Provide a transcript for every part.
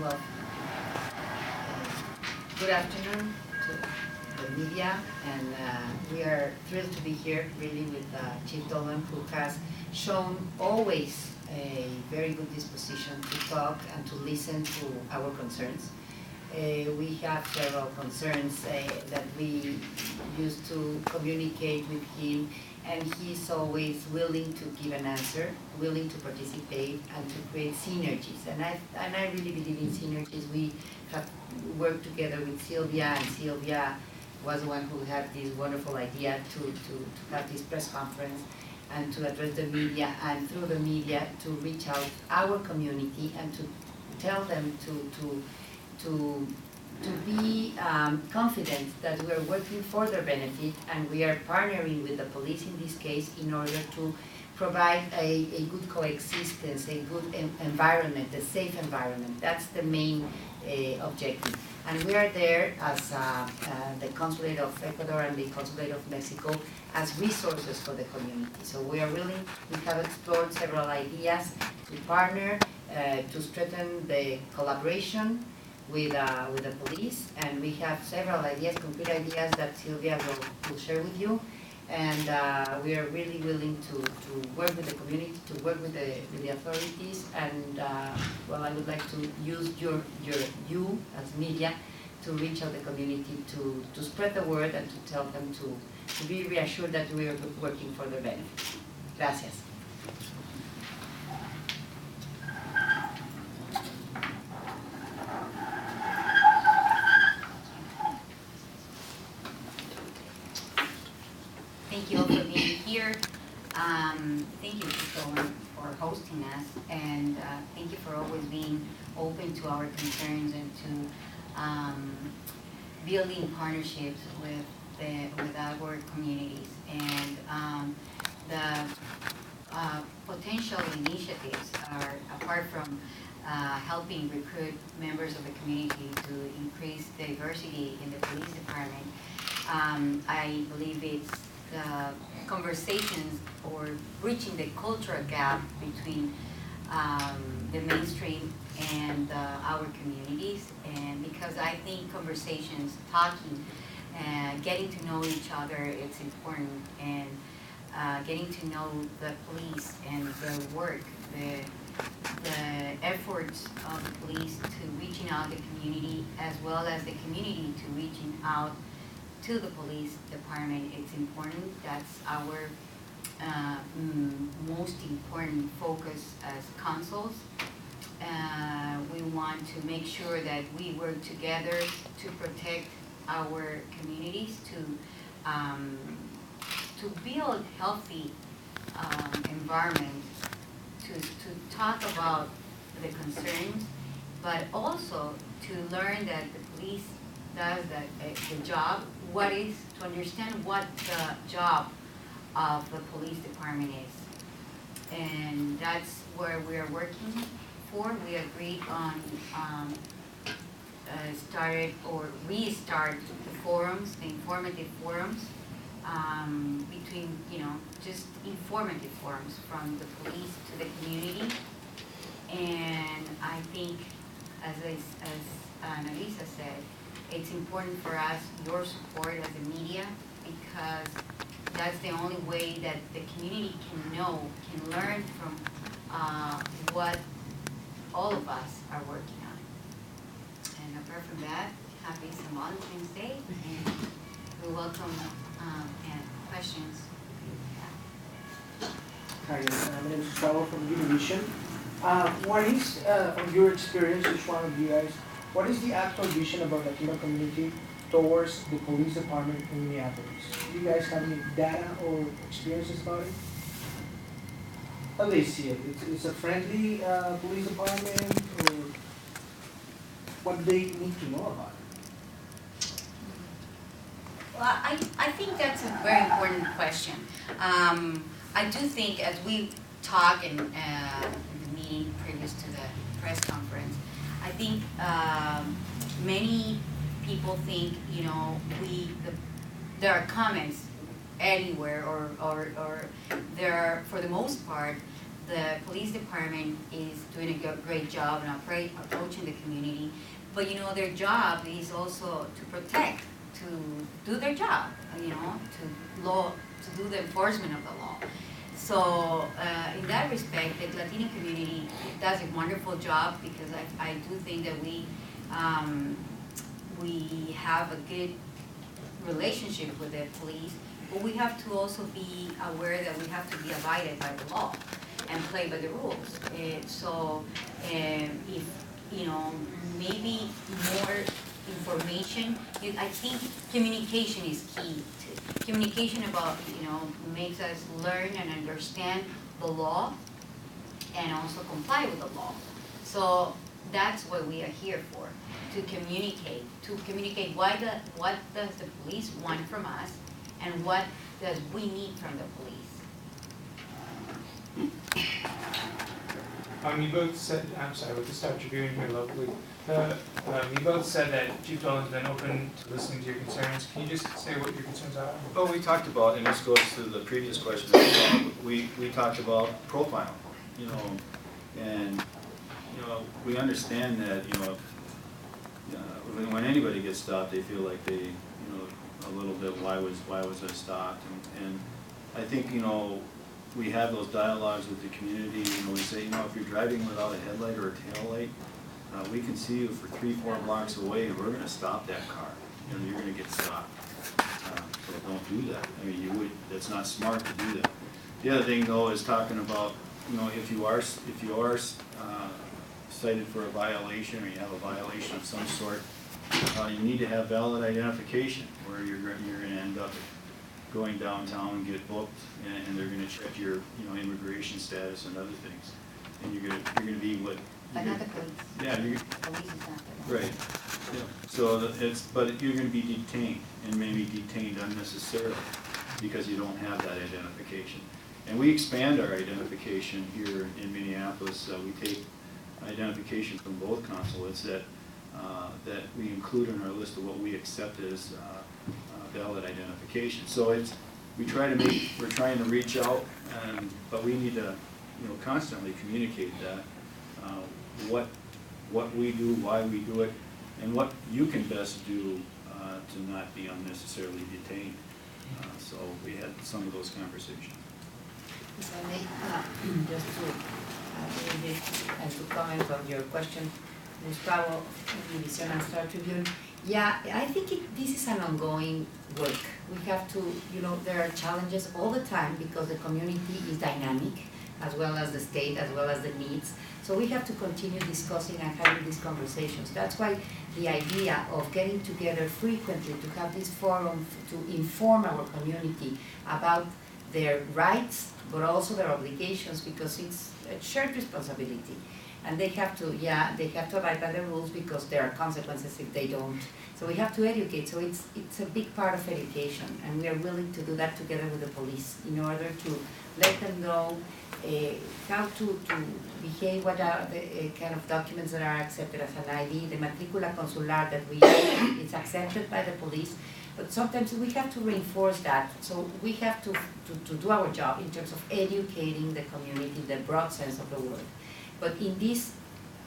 Well, good afternoon to the media, and we are thrilled to be here really with Chief Dolan, who has shown always a very good disposition to talk and to listen to our concerns. We have several concerns that we used to communicate with him, and he's always willing to give an answer, willing to participate, and to create synergies. And I really believe in synergies. We have worked together with Silvia, and Silvia was the one who had this wonderful idea to have this press conference and to address the media, and through the media to reach out our community and to tell them to be confident that we are working for their benefit, and we are partnering with the police in this case in order to provide a good coexistence, a good environment, a safe environment. That's the main objective. And we are there as the Consulate of Ecuador and the Consulate of Mexico as resources for the community. So we have explored several ideas to partner, to strengthen the collaboration with the police, and we have several ideas, concrete ideas that Silvia will share with you. And we are really willing to work with the community, to work with the authorities, and well, I would like to use you as media to reach out the community, to spread the word and to tell them to be reassured that we are working for their benefit. Gracias. Thank you all for being here. Thank you, Dolan, for hosting us, and thank you for always being open to our concerns and to building partnerships with our communities. And the potential initiatives are, apart from helping recruit members of the community to increase diversity in the police department, I believe it's conversations or bridging the cultural gap between the mainstream and our communities. And because I think conversations, talking, getting to know each other, it's important, and getting to know the police and their work, the efforts of the police to reaching out the community, as well as the community to reaching out to the police department. It's important. That's our most important focus as consuls. We want to make sure that we work together to protect our communities, to build healthy environment, to talk about the concerns, but also to learn that the police does the job, to understand what the job of the police department is. And that's where we are working for. We agreed on restart the forums, the informative forums, between, just informative forums from the police to the community. And I think, as Annalisa said, it's important for us, your support as the media, because that's the only way that the community can learn from what all of us are working on. And apart from that, happy St. Valentine's Day, and we welcome questions. Hi, my name is Gustavo from Univision. What is, from your experience, each one of you guys, what is the actual vision about Latino community towards the police department in Minneapolis? Do you guys have any data or experiences about it? Alicia, it's a friendly police department, or what do they need to know about it? Well, I think that's a very important question. I do think, as we talk in the meeting previous to the press conference, I think many people think, there are comments anywhere, or there are, for the most part, the police department is doing a great job in approaching the community, but you know, their job is also to protect, to do their job, you know, to do the enforcement of the law. So in that respect, the Latino community does a wonderful job, because I do think that we have a good relationship with the police, but we have to also be aware that we have to be abided by the law and play by the rules. So if, you know, maybe more information, I think communication is key. Communication about, you know, makes us learn and understand the law and also comply with the law. So that's what we are here for, to communicate what does the police want from us and what does we need from the police. You both said, I'm sorry, we'll just start reviewing here locally. You both said that Chief Dolan's been open to listening to your concerns. Can you just say what your concerns are? Well, we talked about, and this goes to the previous question, we talked about profile, you know, and, you know, we understand that, you know, when anybody gets stopped, they feel like they, you know, a little bit, why was I stopped? And I think, you know, we have those dialogues with the community. You know, we say, you know, if you're driving without a headlight or a tail light, we can see you for 3-4 blocks away, and we're going to stop that car. You know, you're going to get stopped. So don't do that. I mean, that's not smart to do that. The other thing, though, is talking about, you know, if you are cited for a violation, or you have a violation of some sort, you need to have valid identification, or you're going to end up going downtown and get booked, and they're going to check your, you know, immigration status and other things, and you're going to be what. But not the police. Yeah, Police is not the right. Yeah. So but you're going to be detained, and maybe detained unnecessarily because you don't have that identification. And we expand our identification here in Minneapolis. We take identification from both consulates that we include in our list of what we accept as valid identification. So we're trying to reach out, but we need to, you know, constantly communicate that what we do, why we do it, and what you can best do to not be unnecessarily detained. So we had some of those conversations. If I may, just to comment on your question, Gustavo, Univision and Star Tribune. Yeah, I think this is an ongoing work. We have to, you know, there are challenges all the time because the community is dynamic, as well as the state, as well as the needs. So we have to continue discussing and having these conversations. That's why the idea of getting together frequently to have this forum to inform our community about their rights, but also their obligations, because it's a shared responsibility. And they have to abide by the rules because there are consequences if they don't. So we have to educate. So it's a big part of education, and we are willing to do that together with the police in order to let them know how to behave, what are the kind of documents that are accepted as an ID, the matricula consular that we use, it's accepted by the police. But sometimes we have to reinforce that. So we have to do our job in terms of educating the community in the broad sense of the word. But in this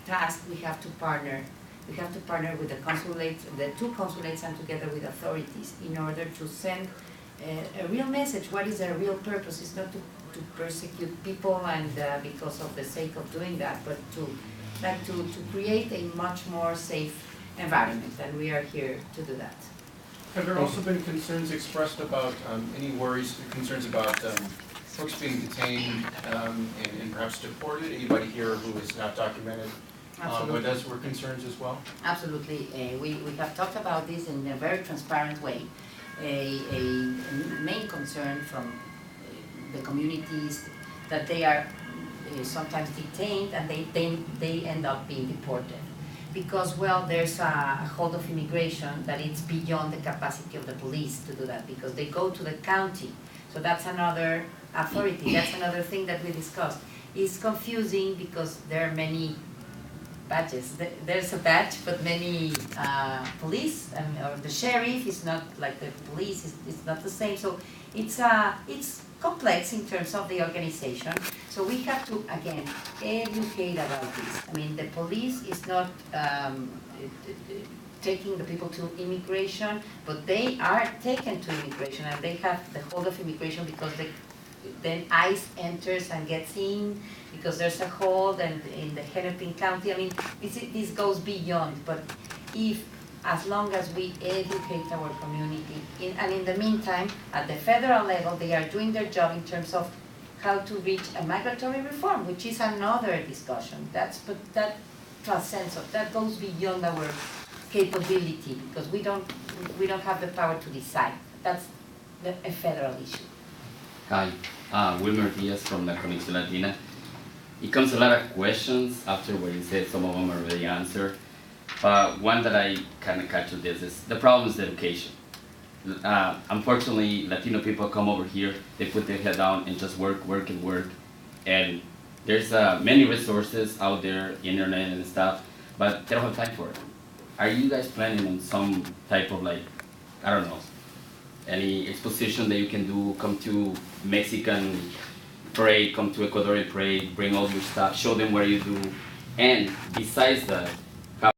task, we have to partner. We have to partner with the consulates, the two consulates, and together with authorities in order to send a real message. What is their real purpose? It's not to persecute people and because of the sake of doing that, but to create a much more safe environment, and we are here to do that. Have there also been concerns expressed about any worries, concerns about folks being detained and perhaps deported? Anybody here who is not documented? But those were concerns as well? Absolutely. We have talked about this in a very transparent way. A main concern from the communities that they are sometimes detained and they end up being deported. Because, well, there's a hold of immigration that it's beyond the capacity of the police to do that, because they go to the county. So that's another authority, that's another thing that we discussed. It's confusing because there are many badges. There's a badge, but many police, or the sheriff is not like the police, it's not the same. So it's complex in terms of the organization. So we have to, again, educate about this. I mean, the police is not taking the people to immigration, but they are taken to immigration, and they have the hold of immigration because then ICE enters and gets in because there's a hold, and in the Hennepin County, I mean, this goes beyond. But as long as we educate our community, and in the meantime, at the federal level, they are doing their job in terms of how to reach a migratory reform, which is another discussion. But that transcends, that goes beyond our capability, because we don't have the power to decide. That's a federal issue. Hi, Wilmer Diaz from La Conexión Latina. It comes a lot of questions after what you said, some of them are already answered. But one that I kind of catch with this is the problem is education. Unfortunately, Latino people come over here, they put their head down and just work. And there's many resources out there, internet and stuff, but they don't have time for it. Are you guys planning on some type of I don't know, any exposition that you can do, come to Mexican parade, come to Ecuadorian parade, bring all your stuff, show them what you do, and besides that,